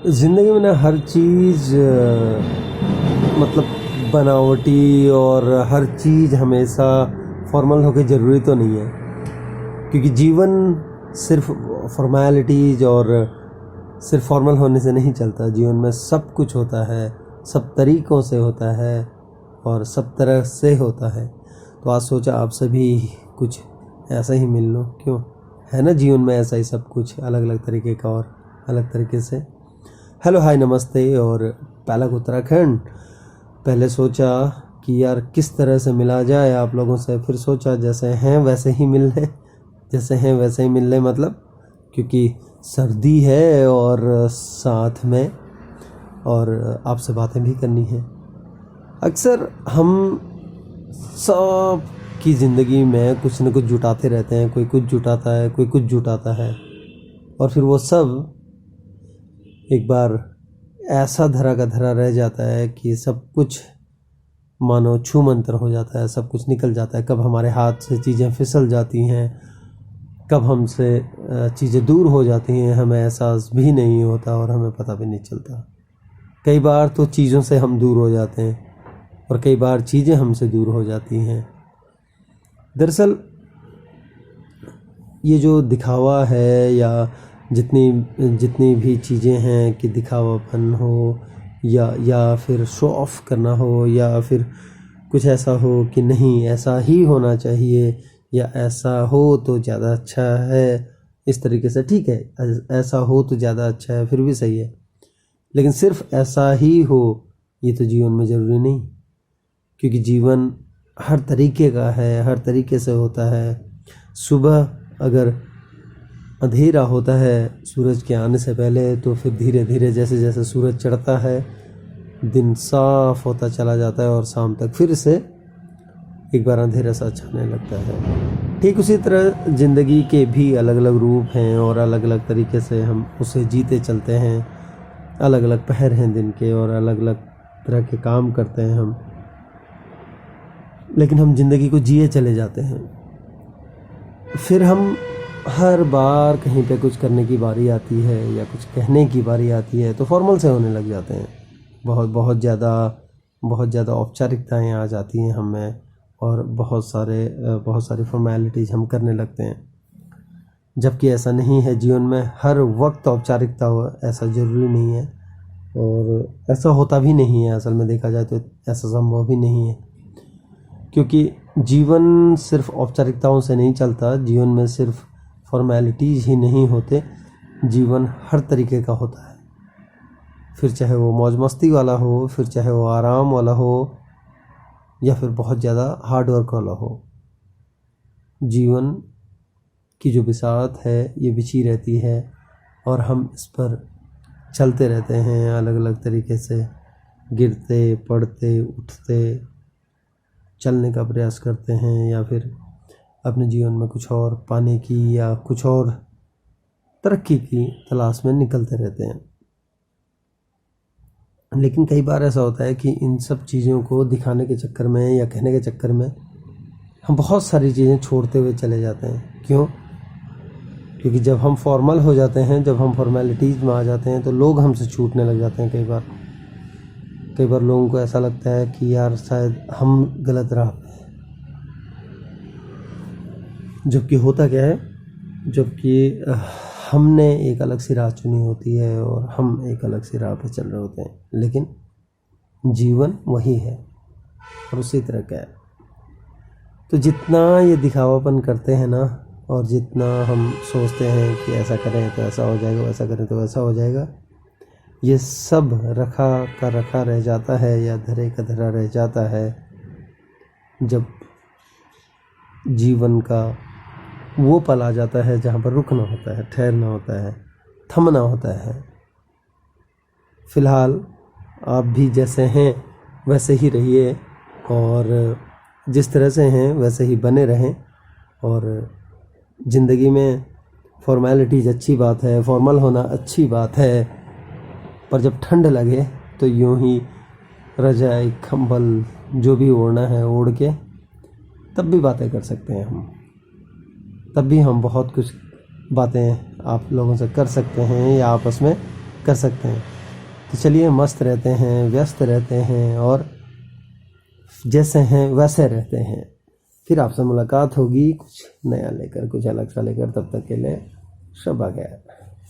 ज़िंदगी में ना हर चीज़ मतलब बनावटी और हर चीज़ हमेशा फॉर्मल होके ज़रूरी तो नहीं है, क्योंकि जीवन सिर्फ फॉर्मेलिटीज़ और सिर्फ फॉर्मल होने से नहीं चलता। जीवन में सब कुछ होता है, सब तरीक़ों से होता है और सब तरह से होता है। तो आज सोचा आपसे भी कुछ ऐसा ही मिल लो, क्यों है ना जीवन में ऐसा ही सब कुछ अलग अलग तरीके का और अलग तरीके से। हेलो हाय नमस्ते और पैलक उत्तराखंड। पहले सोचा कि यार किस तरह से मिला जाए आप लोगों से, फिर सोचा जैसे हैं वैसे ही मिल लें, जैसे हैं वैसे ही मिल लें, मतलब क्योंकि सर्दी है और साथ में और आपसे बातें भी करनी है। अक्सर हम सब की ज़िंदगी में कुछ न कुछ जुटाते रहते हैं, कोई कुछ जुटाता है, कोई कुछ जुटाता है, और फिर वो सब एक बार ऐसा धरा का धरा रह जाता है कि सब कुछ मानो छू मंतर हो जाता है, सब कुछ निकल जाता है। कब हमारे हाथ से चीज़ें फिसल जाती हैं, कब हमसे चीज़ें दूर हो जाती हैं, हमें एहसास भी नहीं होता और हमें पता भी नहीं चलता। कई बार तो चीज़ों से हम दूर हो जाते हैं और कई बार चीज़ें हमसे दूर हो जाती हैं। दरअसल ये जो दिखावा है या जितनी भी चीज़ें हैं कि दिखावापन हो या फिर शो ऑफ करना हो या फिर कुछ ऐसा हो कि नहीं ऐसा ही होना चाहिए या ऐसा हो तो ज़्यादा अच्छा है, इस तरीके से ठीक है, ऐसा हो तो ज़्यादा अच्छा है, फिर भी सही है, लेकिन सिर्फ ऐसा ही हो ये तो जीवन में ज़रूरी नहीं, क्योंकि जीवन हर तरीके का है, हर तरीके से होता है। सुबह अगर अंधेरा होता है सूरज के आने से पहले, तो फिर धीरे धीरे जैसे जैसे सूरज चढ़ता है दिन साफ होता चला जाता है और शाम तक फिर से एक बार अंधेरा सा छाने लगता है। ठीक उसी तरह ज़िंदगी के भी अलग अलग रूप हैं और अलग अलग तरीके से हम उसे जीते चलते हैं। अलग अलग पहर हैं दिन के और अलग अलग तरह के काम करते हैं हम, लेकिन हम ज़िंदगी को जिए चले जाते हैं। फिर हम हर बार कहीं पे कुछ करने की बारी आती है या कुछ कहने की बारी आती है तो फॉर्मल से होने लग जाते हैं। बहुत ज़्यादा औपचारिकताएं आ जाती हैं हमें और बहुत सारी फॉर्मेलिटीज़ हम करने लगते हैं, जबकि ऐसा नहीं है। जीवन में हर वक्त औपचारिकता हो ऐसा ज़रूरी नहीं है और ऐसा होता भी नहीं है। असल में देखा जाए तो ऐसा संभव भी नहीं है, क्योंकि जीवन सिर्फ औपचारिकताओं से नहीं चलता। जीवन में सिर्फ फॉर्मेलिटीज़ ही नहीं होते, जीवन हर तरीके का होता है। फिर चाहे वो मौज मस्ती वाला हो, फिर चाहे वो आराम वाला हो या फिर बहुत ज़्यादा हार्ड वर्क वाला हो। जीवन की जो बिसात है ये बिछी रहती है और हम इस पर चलते रहते हैं अलग अलग तरीके से, गिरते पड़ते उठते चलने का प्रयास करते हैं या फिर अपने जीवन में कुछ और पाने की या कुछ और तरक्की की तलाश में निकलते रहते हैं। लेकिन कई बार ऐसा होता है कि इन सब चीज़ों को दिखाने के चक्कर में या कहने के चक्कर में हम बहुत सारी चीज़ें छोड़ते हुए चले जाते हैं। क्यों? क्योंकि जब हम फॉर्मल हो जाते हैं, जब हम फॉर्मेलिटीज़ में आ जाते हैं तो लोग हमसे छूटने लग जाते हैं। कई बार लोगों को ऐसा लगता है कि यार शायद हम गलत राह पे हैं, जबकि होता क्या है, जबकि हमने एक अलग सी राह चुनी होती है और हम एक अलग सी राह पे चल रहे होते हैं, लेकिन जीवन वही है और उसी तरह का है। तो जितना ये दिखावापन करते हैं ना और जितना हम सोचते हैं कि ऐसा करें तो ऐसा हो जाएगा, वैसा करें तो वैसा हो जाएगा, ये सब रखा का रखा रह जाता है या धरे का धरा रह जाता है जब जीवन का वो पल आ जाता है जहाँ पर रुकना होता है, ठहरना होता है, थमना होता है। फ़िलहाल आप भी जैसे हैं वैसे ही रहिए और जिस तरह से हैं वैसे ही बने रहें। और ज़िंदगी में फॉर्मेलिटीज़ अच्छी बात है, फॉर्मल होना अच्छी बात है, पर जब ठंड लगे तो यूं ही रज़ाई कंबल जो भी ओढ़ना है ओढ़ के तब भी बातें कर सकते हैं हम, तब भी हम बहुत कुछ बातें आप लोगों से कर सकते हैं या आपस में कर सकते हैं। तो चलिए मस्त रहते हैं, व्यस्त रहते हैं और जैसे हैं वैसे रहते हैं। फिर आपसे मुलाकात होगी कुछ नया लेकर, कुछ अलग सा लेकर। तब तक के लिए शब आ गया।